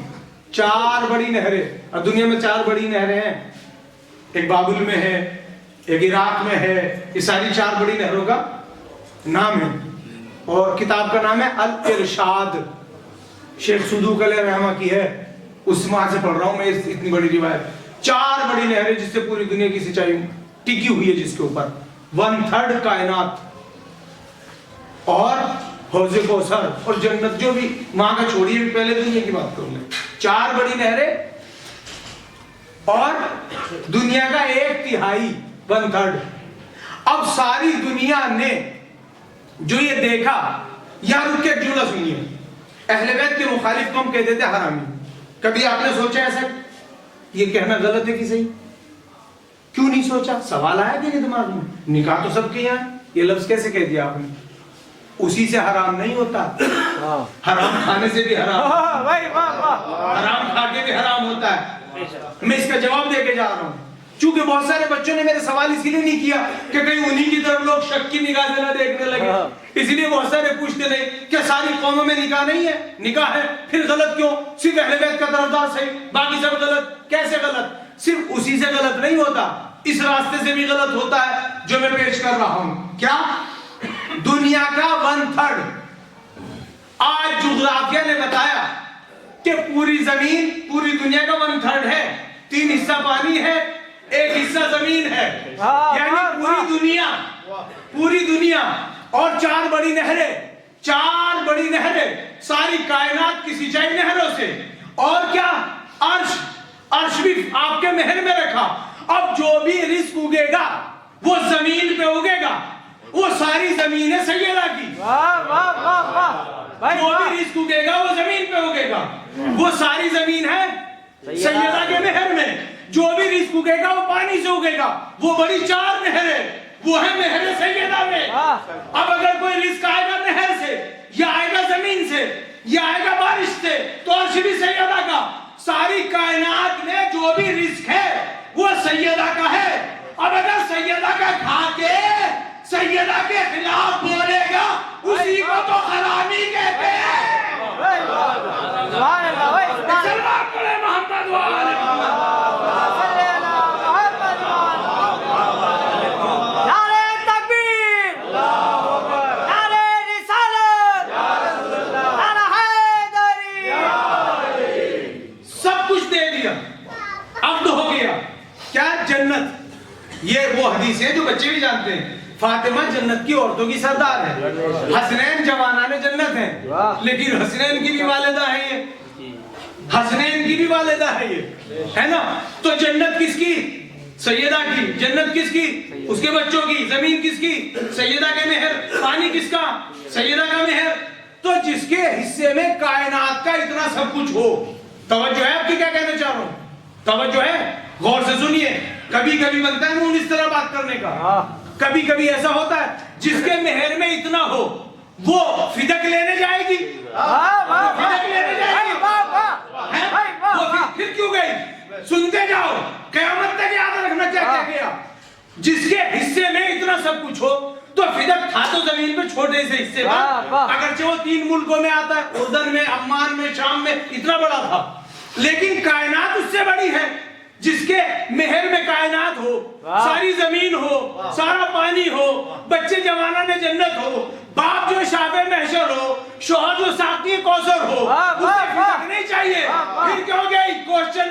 4 بڑی نہریں، اور دنیا میں 4 بڑی نہریں ہیں، ایک بابل میں ہے، ایک عراق میں ہے، یہ ساری 4 بڑی نہروں کا نام ہے، اور کتاب کا نام ہے الارشاد، شیخ صدوق علیہ رحمہ کی ہے، اس وہاں سے پڑھ رہا ہوں میں اتنی بڑی روایت۔ 4 بڑی نہریں جس سے پوری دنیا کی سچائی ٹکی ہوئی ہے، جس کے اوپر 1/3 کائنات، اور حوض کوثر اور جنت، جو بھی وہاں کا چھوڑیے، پہلے دنیا کی بات کر لیں۔ 4 بڑی نہریں اور دنیا کا 1/3 1/3۔ اب ساری دنیا نے جو یہ دیکھا، یہاں رک کے ایک جملہ سنیے، اہل بیت کے مخالف کو ہم کہتے تھے حرامی۔ کبھی آپ نے سوچا ایسا یہ کہنا غلط ہے کہ صحیح؟ کیوں نہیں سوچا؟ سوال آیا کہ نہیں دماغ میں؟ نکاح تو سب کے یہاں ہے، یہ لفظ کیسے کہہ دیا آپ نے؟ اسی سے حرام نہیں ہوتا، حرام کھانے سے بھی حرام، حرام کھا کے بھی حرام ہوتا ہے۔ میں اس کا جواب دے کے جا رہا ہوں، چونکہ بہت سارے بچوں نے میرے سوال اسی لیے نہیں کیا کہ کہیں انہی کی طرف لوگ شک کی نگاہ سے نہ دیکھنے لگے، اسی لیے بہت سارے پوچھتے رہے کہ ساری قوموں میں نکاح نہیں ہے؟ نکاح ہے، پھر غلط کیوں؟ صرف اہل بیت کا طرفدار صحیح، باقی سب غلط؟ کیسے غلط؟ صرف اسی سے غلط نہیں ہوتا، اس راستے سے بھی غلط ہوتا ہے جو میں پیش کر رہا ہوں۔ کیا؟ دنیا کا 1/3، آج جغرافیہ نے بتایا کہ پوری زمین پوری دنیا کا 1/3 ہے، 3 حصہ پانی ہے، 1 حصہ زمین ہے، یعنی پوری دنیا اور 4 بڑی نہریں، ساری کائنات کی سینچائی نہروں سے، اور کیا عرش بھی آپ کے محل میں رکھا۔ اب جو بھی رزق اگے گا وہ زمین پہ اگے گا، وہ ساری زمین ہے سیدہ کی، جو بھی رزق اگے گا وہ زمین پہ اگے گا، وہ ساری زمین ہے سیدہ کے محل میں، جو بھی رزق اگے گا وہ پانی سے اگے گا، وہ بڑی 4 نہریں وہ ہے نہر سیدہ میں۔ اب اگر کوئی رزق آئے گا نہر سے، یا آئے گا زمین سے، یا آئے گا بارش سے، تو عرش بھی سیدہ کا، ساری کائنات میں جو بھی رزق ہے وہ سیدہ کا ہے۔ اب اگر سیدہ کا کھا کے سیدہ کے خلاف بولے گا، اسی کو تو حرامی کہتے ہیں۔ سلوات پڑھے محمد والے جنت۔ یہ وہ حدیث ہے جو بچے بھی جانتے ہیں، فاطمہ جنت کی عورتوں کی سردار ہے، حسنین جوانان جنت ہیں، لیکن حسنین کی بھی والدہ ہے یہ، حسنین کی بھی والدہ ہے یہ، ہے نا؟ تو جنت کس کی؟ سیدہ کی۔ جنت کس کی؟ اس کے بچوں کی۔ زمین کس کی؟ سیدہ کے مہر۔ پانی کس کا؟ سیدہ کا مہر۔ تو جس کے حصے میں کائنات کا اتنا سب کچھ ہو، توجہ ہے آپ کی کیا کہنا چاہ رہا ہوں؟ توجہ ہے؟ غور سے سنیے۔ کبھی کبھی بنتا ہے منہ اس طرح بات کرنے کا، کبھی کبھی ایسا ہوتا ہے جس کے مہر میں اتنا ہو وہ فدق لینے جائے گی، فدق لینے جائے گی، وہ پھر کیوں گئی؟ سنتے جاؤ، قیامت تک یاد رکھنا کیا کہہ گیا۔ جس کے حصے میں اتنا سب کچھ ہو تو فدق تھا تو زمین پہ چھوٹے سے حصے پر، اگرچہ وہ 3 ملکوں میں آتا ہے، اردن میں، عمان میں، شام میں، اتنا بڑا تھا، لیکن کائنات اس سے بڑی ہے۔ جس کے مہر میں کائنات ہو، ساری زمین ہو، سارا پانی ہو، بچے جوانان جنت ہو، باپ جو شاب محشر ہو، شوہر جو ساقی کوثر ہو، اسے فدق نہیں چاہیے۔ پھر کیوں گئی؟ کوشچن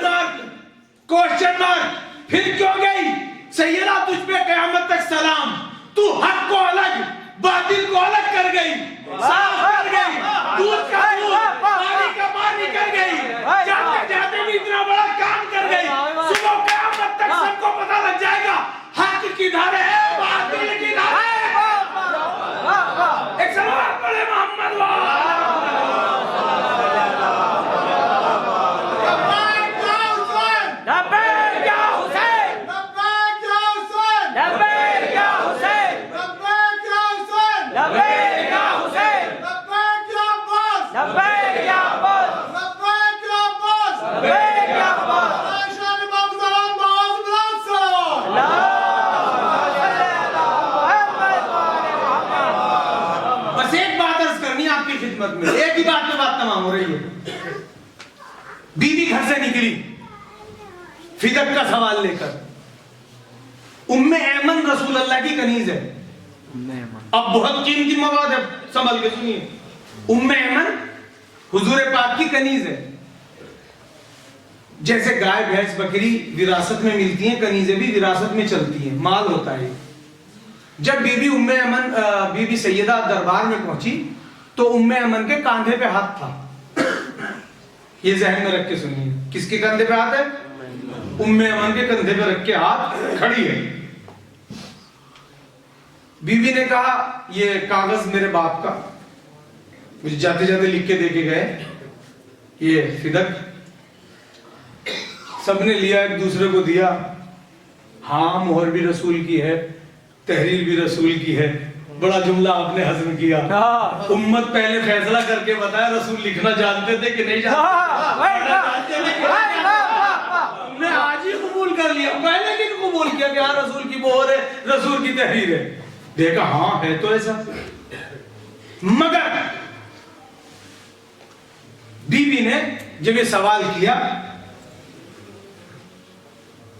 مارک، پھر کیوں گئی؟ سیدہ تجھ پہ قیامت تک سلام، تو حق کو الگ باطل کو الگ کر گئی، صاف کر گئی، دودھ کا دودھ، پانی کا پانی کر گئی، جاتے جاتے بھی اتنا بڑا کام کر گئی۔ صبح قیامت تک سب کو پتہ لگ جائے گا حق کدھر ہے، باطل کدھر ہے۔ ایک سلوات پڑھے محمد میں ایک ہی بات پہ بات تمام ہو رہی ہے۔ بی بی گھر سے نکلی فدق کا سوال لے کر۔ ام ایمن رسول اللہ کی کنیز ہے۔ اب بہت قیمتی مواد ہے، سنبھل کے سنیے۔ ام ایمن حضور پاک کی کنیز ہے۔ جیسے گائے بھینس بکری وراثت میں ملتی ہیں، کنیزیں بھی وراثت میں چلتی ہیں، مال ہوتا ہے۔ جب بی بی ام ایمن بی بی سیدہ دربار میں پہنچی تو ام ایمن کے کاندھے پہ ہاتھ تھا۔ یہ ذہن میں رکھ کے سنیے، کس کے کندھے پہ ہاتھ ہے؟ ام ایمن کے کندھے پہ رکھ کے ہاتھ کھڑی ہے۔ بی بی نے کہا یہ کاغذ میرے باپ کا، مجھے جاتے جاتے لکھ کے دے کے گئے، یہ فدق۔ سب نے لیا، ایک دوسرے کو دیا۔ ہاں مہر بھی رسول کی ہے، تحریر بھی رسول کی ہے۔ بڑا جملہ آپ نے ہضم کیا۔ امت پہلے فیصلہ کر کے بتایا رسول لکھنا جانتے تھے کہ نہیں جانتے تھے؟ نے آج ہی قبول کر لیا، پہلے دن قبول کیا کہ ہاں رسول کی مہر ہے، رسول کی تحریر ہے۔ دیکھا ہاں ہے تو ایسا۔ مگر بی بی نے جب یہ سوال کیا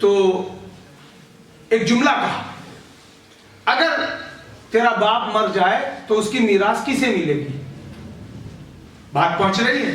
تو ایک جملہ کہا، اگر تیرا باپ مر جائے تو اس کی میراث کسے ملے گی؟ بات پہنچ رہی ہے؟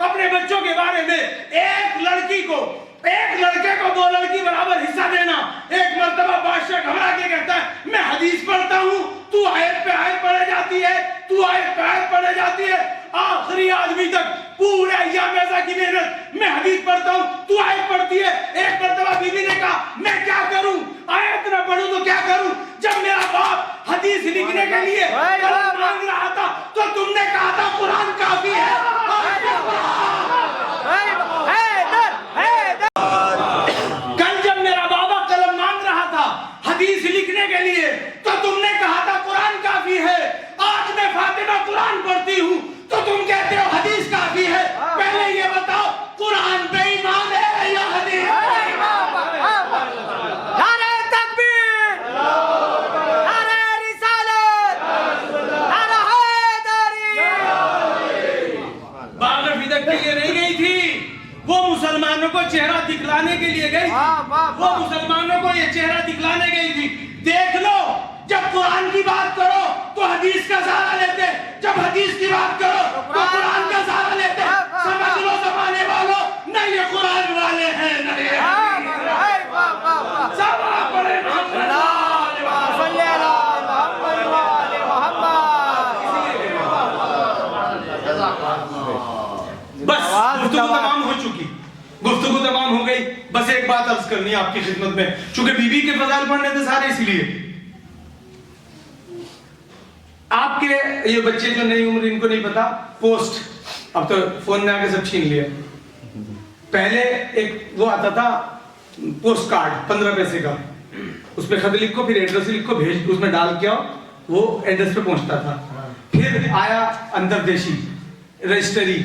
اپنے بچوں کے بارے میں، ایک لڑکے کو 2 لڑکی برابر حصہ دینا۔ ایک مرتبہ بادشاہ گھبرا کے کہتا ہے میں حدیث پڑھتا ہوں، تو آیت پہ آیت پڑھے جاتی ہے، آخری آدمی تک پورے ایام ایسا کی محنت، میں حدیث پڑھتا ہوں تو آیت پڑھتی ہے۔ ایک مرتبہ بی بی نے کہا میں کیا کروں، آیت نہ پڑھوں تو کیا کروں؟ جب میرا باپ حدیث لکھنے کے لیے قلم مانگ رہا تھا تو تم نے کہا تھا قرآن کافی ہے۔ کل جب میرا بابا قلم مانگ رہا تھا حدیث لکھنے کے لیے تو تم نے کہا تھا قرآن کافی ہے۔ آج میں فاطمہ قرآن پڑھتی ہوں تو تم کہتے ہو حدیث کافی ہے۔ پہلے یہ بتاؤ قرآن پہ ایمان ہے یا حدیث؟ نعرہ تکبیر، نعرہ رسالت، نعرہ حیدری۔ باغ فدق کے لیے نہیں گئی تھی، وہ مسلمانوں کو چہرہ دکھلانے کے لیے گئی تھی، وہ مسلمانوں کو یہ چہرہ دکھلانے گئی تھی۔ دیکھ لو جب قرآن کی بات کرو تو حدیث کا سہارا لیتے، جب حدیث کی بات کرو تو قرآن کا سہارا لیتے۔ سمجھ لو زمانے والوں، نہ یہ قرآن والے ہیں نہ یہ سب بڑے صلی اللہ محمد وآل محمد۔ بس گفتگو تمام ہو چکی، گفتگو تمام ہو گئی۔ بس ایک بات عرض کرنی ہے آپ کی خدمت میں، چونکہ بی بی کے فضائل پڑھنے تھے سارے، اس لیے آپ کے یہ بچے جو نئی عمر ان کو نہیں پتا پوسٹ، اب تو فون میں آ کے سب چھین لیا۔ پہلے ایک وہ آتا تھا پوسٹ کارڈ 15 پیسے کا، اس پہ خط لکھو، پھر ایڈریس لکھو، بھیج اس میں ڈال کے آؤ، وہ ایڈریس پہ پہنچتا تھا۔ پھر آیا اندردیشی رجسٹری،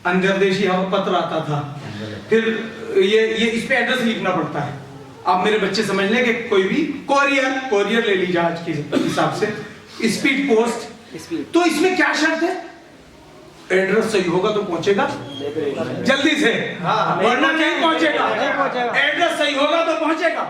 اندردیشی پتر آتا تھا، پھر یہ اس پہ ایڈریس لکھنا پڑتا ہے۔ اب میرے بچے سمجھ لیں کہ کوئی بھی کوریئر لے لیجیے آج کے حساب سے، اسپیڈ پوسٹ، تو اس میں کیا شرط ہے؟ ایڈریس صحیح ہوگا تو پہنچے گا جلدی سے، ورنہ نہیں پہنچے گا۔ ایڈریس صحیح ہوگا تو پہنچے گا،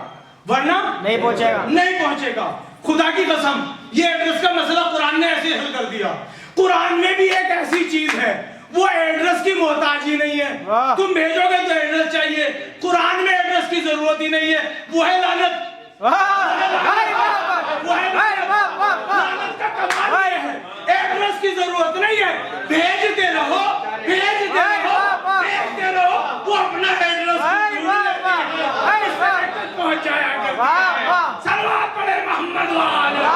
ورنہ نہیں پہنچے گا۔ خدا کی قسم یہ ایڈریس کا مسئلہ قرآن نے ایسے حل کر دیا۔ قرآن میں بھی ایک ایسی چیز ہے وہ ایڈریس کی محتاج ہی نہیں ہے، تم بھیجو گے تو ایڈریس چاہیے، قرآن میں ایڈریس کی ضرورت ہی نہیں ہے۔ وہ ہے لعنت، لعنت کا کمال یہ ہے، ایڈریس کی ضرورت نہیں ہے، بھیجتے رہو وہ اپنا ایڈریس پہنچایا کرتا ہے۔ صلوات پڑھے محمد وآلہ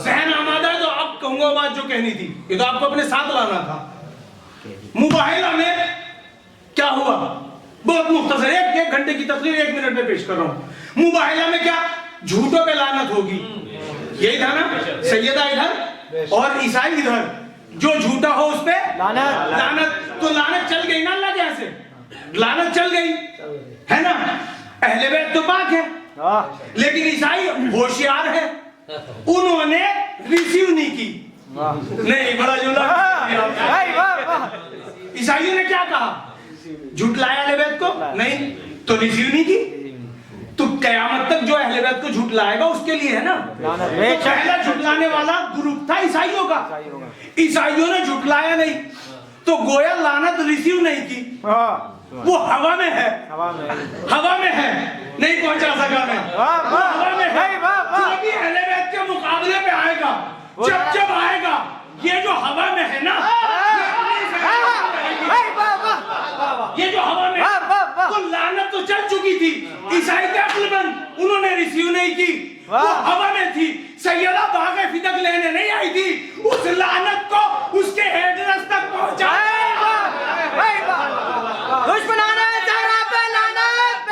ذہن آمادہ ہے تو اب کہوں گا بات جو کہنی تھی، یہ تو آپ کو اپنے ساتھ لانا تھا۔ مباہلہ میں کیا ہوا؟ بہت مختصر، ایک گھنٹے کی تقریر 1 منٹ میں پیش کر رہا ہوں۔ مباہلہ میں کیا جھوٹوں پہ لعنت ہوگی، یہی تھا نا؟ سیدہ ادھر اور عیسائی ادھر، جو جھوٹا ہو اس پہ لعنت، تو لعنت چل گئی نا اللہ کے یہاں سے، لعنت چل گئی ہے نا؟ اہل بیت تو پاک ہے، لیکن عیسائی ہوشیار ہے، انہوں نے ریسیو نہیں کی۔ نہیں بڑا جملہ، عیسائیوں نے کیا کہا؟ جھٹلایا اہل بیت کو؟ نہیں، تو ریسیو نہیں کی۔ تو قیامت تک جو اہل بیت کو جھٹلائے گا اس کے لیے ہے نا، پہلا جھٹلانے والا گروپ تھا عیسائیوں کا، عیسائیوں نے جھٹلایا نہیں تو گویا لعنت ریسیو نہیں کی، وہ ہوا میں ہے، ہوا میں ہے، نہیں پہنچا سکا میں، وہ ہوا میں ہے۔ جو بھی اہل بیت کے مقابلے پہ آئے گا، جب آئے گا، یہ جو ہوا میں ہے نا، یہ جو ہوا میں تو لعنت تو چل چکی تھی، عیسائی کے عقل مند انہوں نے ریسیو نہیں کی، وہ ہوا میں تھی۔ سیدہ باغ فدق لینے نہیں آئی تھی، اس لعنت کو اس کے ایڈریس تک پہنچایا۔ دشمنان زہرا پہ لعنت،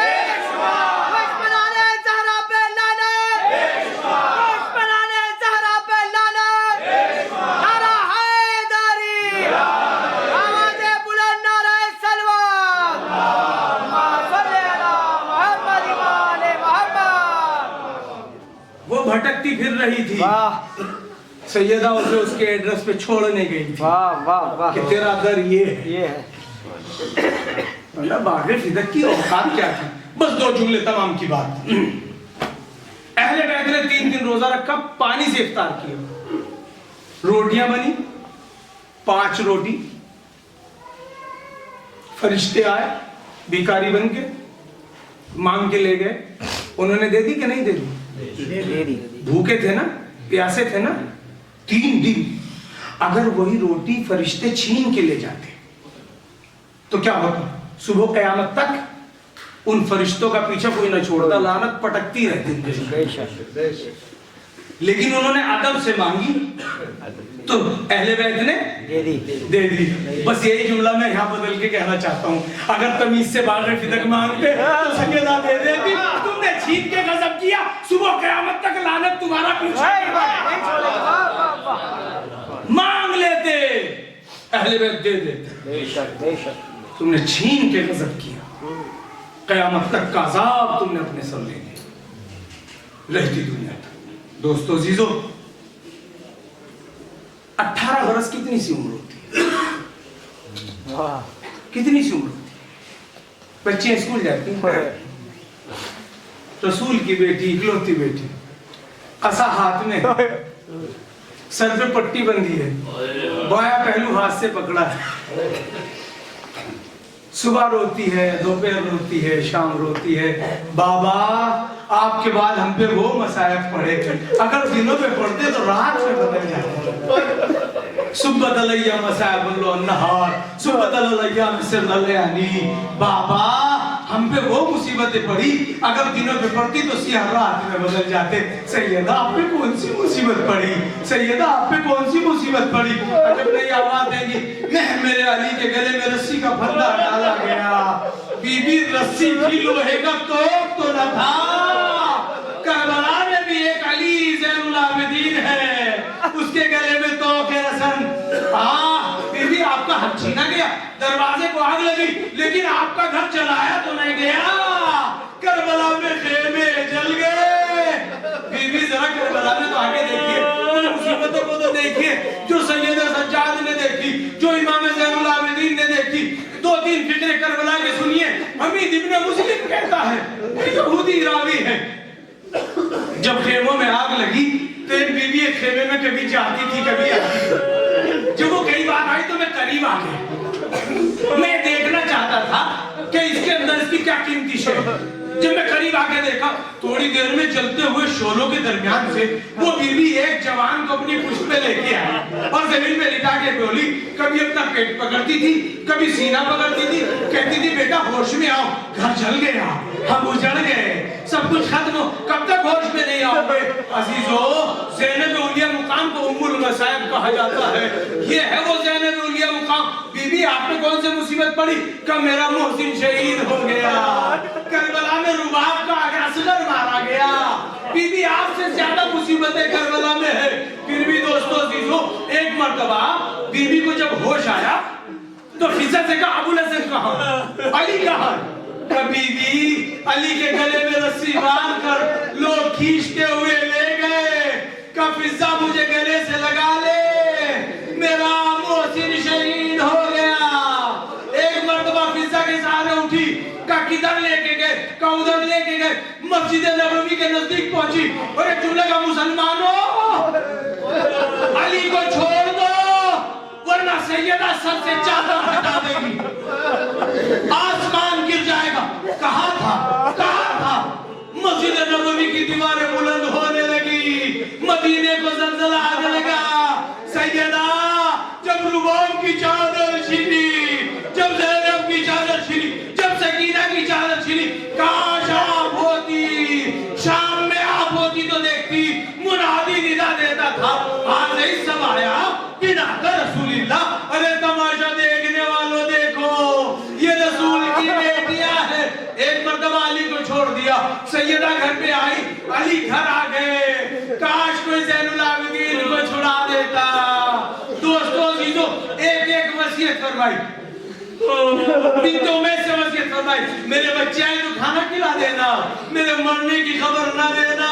دشمنان زہرا پہ لعنت، دشمنان زہرا پہ لعنت۔ نعرہ حیدری، آواز بلند نعرہ سلوات، صلی اللہ محمد وآل محمد۔ وہ بھٹکتی پھر رہی تھی، سیدہ اسے اس کے ایڈریس پہ چھوڑنے گئی تھی کہ تیرا در یہ ہے۔ باغ فدق کی اوقات کیا تھی؟ بس 2 جملے تمام کی بات۔ اہل بیت نے 3 دن روزہ رکھا, پانی سے افطار کیا, روٹیاں بنی 5 روٹی, فرشتے آئے بھیکاری بن کے مانگ کے لے گئے, انہوں نے دے دی کہ نہیں دے دی؟ بھوکے تھے نا, پیاسے تھے نا 3 دن. اگر وہی روٹی فرشتے چھین کے لے جاتے تو کیا ہوتا؟ صبح قیامت تک ان فرشتوں کا پیچھے کوئی نہ چھوڑتا, لعنت پٹکتی رہتی. لیکن انہوں نے ادب سے مانگی تو اہل بیت نے دے دی. بس یہی جملہ میں یہاں بدل کے کہنا چاہتا ہوں, اگر تمیز سے باغ فدق مانگتے تو سیدہ دے دیتی. تم نے چھین کے غضب کیا, صبح قیامت تک لعنت تمہارا پیچھے مانگ لیتے, اہل بیت دے دیتے. تم نے چھین کے غضب کیا, قیامت تک کا عذاب تم نے اپنے سر لے لیا رہتی دنیا تک. دوستو عزیزو, 18 برس کتنی سی عمر ہوتی ہے؟ کتنی سی عمر ہوتی ہے؟ بچے اسکول جاتی ہیں, رسول کی بیٹی, اکلوتی بیٹی, قصا ہاتھ میں, سر پہ پٹی بندھی ہے, بایاں پہلو ہاتھ سے پکڑا ہے, صبح روتی ہے, دوپہر روتی ہے, شام روتی ہے. بابا آپ کے بعد ہم پہ وہ مصائب پڑے, اگر دنوں پہ پڑھتے تو رات میں بدل جاتے. صبح دلیا مصائب اللہ النہار, صبح دلیا مصر دلیانی. بابا ہم پہ وہ مصیبتیں پڑی, اگر دنوں پہ پڑتی تو سیاہ رات میں بدل جاتے. سیدہ آپ پہ کون سی مصیبت پڑی؟ سیدہ آپ پہ کون سی مصیبت پڑی؟ جب نہیں آواز دیں گی, میرے علی کے گلے میں رسی کا پھندا ڈالا گیا. بی بی رسی بھی لوہے کا توپ تو نہ تھا. کربلا میں بھی ایک علی زین العابدین ہے, اس کے گلے میں توق ہے رسن. بی بی آپ کا حق چھینا گیا, دروازے کو آگ لگی, لیکن آپ کا گھر جلایا تو نہیں گیا. کربلا میں خیمے جل گئے. بی بی ذرا کربلا میں تو آگے دیکھیے, ان مصیبتوں کو تو دیکھیے جو سید سجاد نے دیکھی, جو امام زین العابدین نے دیکھی. 2-3 فکرے کربلا کے سنیے. حمید ابن مسلم کہتا ہے, یہودی راوی ہے, جب خیموں میں آگ لگی تو ایک بی بی ایک خیمے میں کبھی جاتی تھی کبھی آتی تھی. جب وہ کئی بار آئی تو میں قریب آ گیا, میں دیکھنا چاہتا تھا کہ اس کے اندر اس کی کیا قیمتی شے. جب میں قریب آ کے دیکھا, تھوڑی دیر میں جلتے ہوئے شعلوں کے درمیان سے وہ بی بی ایک جوان کو اپنی پشت پہ لے کے آئی اور زمین میں لٹا کے بولی. کبھی اپنا پیٹ پکڑتی تھی, کبھی سینہ پکڑتی تھی, کہتی تھی بیٹا ہوش میں آؤ, گھر جل گیا, ہم اجڑ گئے, سب کچھ ختم ہو, کب تک ہوش میں نہیں آؤ گے؟ عزیزو, زینب اولیاء مقام کو ام المصائب کہا جاتا ہے. یہ ہے وہ زینب اولیاء مقام. بی بی آپ پہ کون سے مصیبت پڑی؟ کہ میرا محسن شہید ہو گیا, کربلا میں رباب کا اصغر مارا گیا. بی بی آپ سے زیادہ مصیبتیں کربلا میں ہے. پھر بھی دوستو عزیزو, ایک مرتبہ بی بی کو جب ہوش آیا تو فضا سے کہا, ابو الحسن کہاں, علی کہاں؟ کبھی بھی علی کے گلے میں رسی باندھ کر لوگ کھینچتے ہوئے لے گئے. کہ فضا مجھے گلے سے لگا لے, میرا محسن شہید ہو گیا. ایک مرتبہ فضا کے سہارے اٹھی, کہ کدھر لے کے گئے, کہ ادھر لے کے گئے. مسجد نبوی کے نزدیک پہنچی اور ایک جملے کا, مسلمانوں علی کو چھوڑ دو ورنہ سیدہ سر سے چادر ہٹا دے گی, آسمان گر جائے گا. کہا تھا مسجد نبوی کی دیواریں بلند ہونے لگی, مدینے کو زلزلہ آنے لگا. سیدہ جب رباب کی چادر چھینی, جب زینب کی چادر چھینی, جب سکینہ کی چادر چھینی, کاش آپ ہوتی, شام میں آپ ہوتی تو دیکھتی منادی ندا دیتا تھا, آج نہیں سب آیا بنات رسول اللہ. ارے تماشا دیکھنے والوں دیکھو, یہ رسول کی بیٹیاں ہے. ایک مرتبہ علی کو چھوڑ دیا, سیدہ گھر پہ آئی, علی گھر آ گئے. کاش کوئی زین العابدین کو چھڑا دیتا. دوستو عزیزو, ایک وصیت فرمائی, بنتوں میں سے وصیت فرمائی, میرے بچے آئے تو کھانا کھلا دینا, میرے مرنے کی خبر نہ دینا.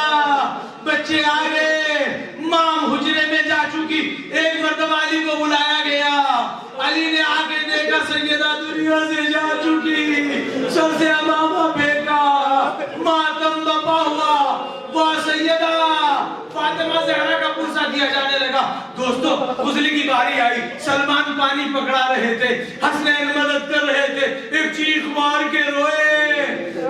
بچے آ گئے, ماں حجرے میں جا چکی. ایک مرتبہ علی کو بلایا گیا, علی نے آ کے دیکھا سیدہ دنیا سے جا چکی, سر سے امامہ پھینکا, ماتم بپا ہوا. وہ سیدہ مرتبہ زہرا کا پرسہ دیا جانے لگا. دوستو غسل کی باری آئی, سلمان پانی پکڑا رہے تھے, حسنین مدد کر رہے تھے, ایک چیخ مار کے روئے.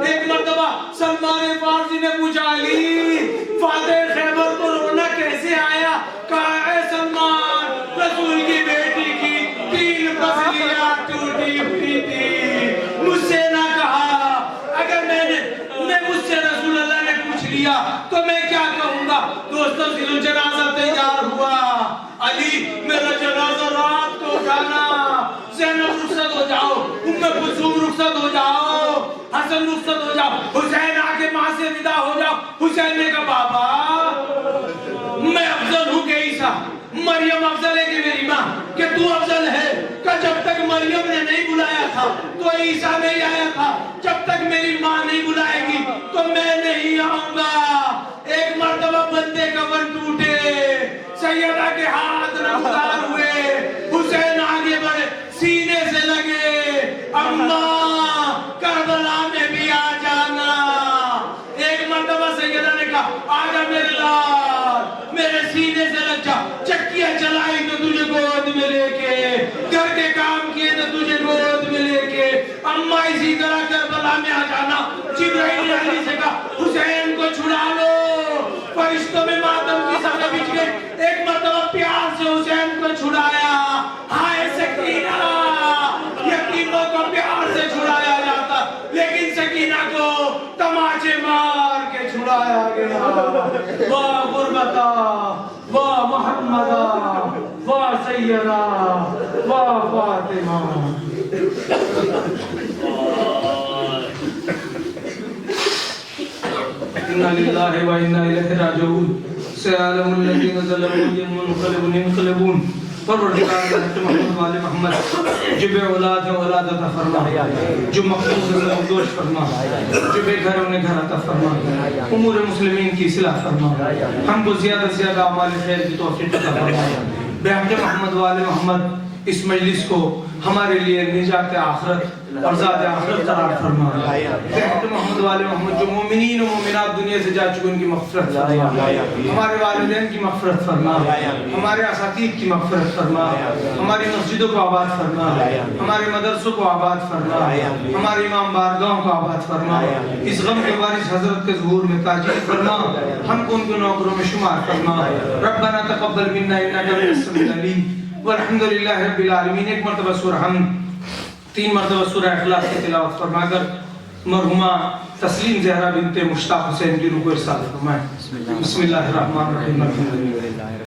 ایک مرتبہ سلمان فارسی نے پوچھا, علی فاتح خیبر کو رونا کیسے آیا؟ کہا, اے سلمان رسول کی بیٹی کی 3 پسلیاں ٹوٹی ہوئی تھی, مجھ سے نہ کہا. اگر میں مجھ سے رسول اللہ نے پوچھ لیا تو میں کیا کہوں گا؟ دوستو ذیل جنازہ تیار ہوا. علی میرا جنازہ رات کو اٹھانا, زینب رخصت ہو جاؤ, ام کلثوم رخصت ہو جاؤ, حسن رخصت ہو جاؤ, حسین آگے ماں سے ودا ہو جاؤ. حسین نے کہا, بابا میں افضل ہوں کہ عیسیٰ؟ مریم افضل ہے کہ میری ماں؟ کہ تو افضل ہے. کہ جب تک مریم نے نہیں بلایا تھا تو عیسیٰ نہیں آیا تھا, جب تک میری ماں نہیں بلائے گی تو میں نہیں آؤں گا. ایک مرتبہ بندے کفن ٹوٹے, سیدہ کے ہاتھ نمودار ہوئے, حسین آگے بڑھے, سینے سے لگے, اماں کربلا میں بھی آ جانا. ایک مرتبہ سیدہ نے کہا, آجا میرے لال, میرے سینے سے لگ جا. چکیاں چلائی تو تجھے گود میں لے کے, گھر کے کام کیے تو تجھے گود میں لے کے, اماں اسی طرح کربلا میں آ جانا. جبرائیل علیہ سے کہا, حسین کو چھڑا لو. فرشتوں میں ماتم کی صفحے بچ گئے. ایک مرتبہ پیار سے حسین کو چھڑایا. ہائے سکینہ, یتیموں کو پیار سے چھڑایا جاتا, لیکن سکینہ کو تماچے مار کے چھڑایا گیا. واہ غربتا, واہ محمدہ, واہ سیدہ, واہ فاطمہ. اِنَّا لِلَّهِ وَإِنَّا إِلَيْهِ رَاجِعُونَ. سَيَعْلَمُ الَّذِينَ ظَلَمُوا أَيَّ مُنقلبٌ. پروردگار محمد وال محمد, جو بے اولاد ہے اولاد عطا فرما, جو مقبوض ہے مقبوض فرما, جو بے گھر انہیں گھر عطا فرما, امور مسلمین کی اصلاح فرما, ہم کو زیادہ سے زیادہ اعمال خیر کی توفیق عطا فرما. بحق محمد وال محمد اس مجلس کو ہمارے لیے نجات آخرت اور ذات آخرت قرار فرما. بحق محمد وال محمد جو مومنین و مومنات دنیا سے جا چکے ان کی مغفرت فرما, ہمارے والدین کی مغفرت فرما, ہمارے اساتید کی مغفرت فرما, ہماری مسجدوں کو آباد فرما, ہمارے مدرسوں کو آباد فرما, ہمارے امام بارگاہوں کو آباد فرما. اس غم کے وارث حضرت کے ظہور میں تاجیل فرما, ہم کو ان کے نوکروں میں شمار فرما. ربنا تقبل منا انک انت السمیع العلیم والحمدللہ رب العالمین. ایک مرتبہ سورہ حمد, 3 مرتبہ سورہ اخلاص کی تلاوت فرما کر مرحومہ تسلیم زہرا بنت مشتاق حسین کی روح کو ارسال فرمائیں. بسم اللہ الرحمن الرحیم.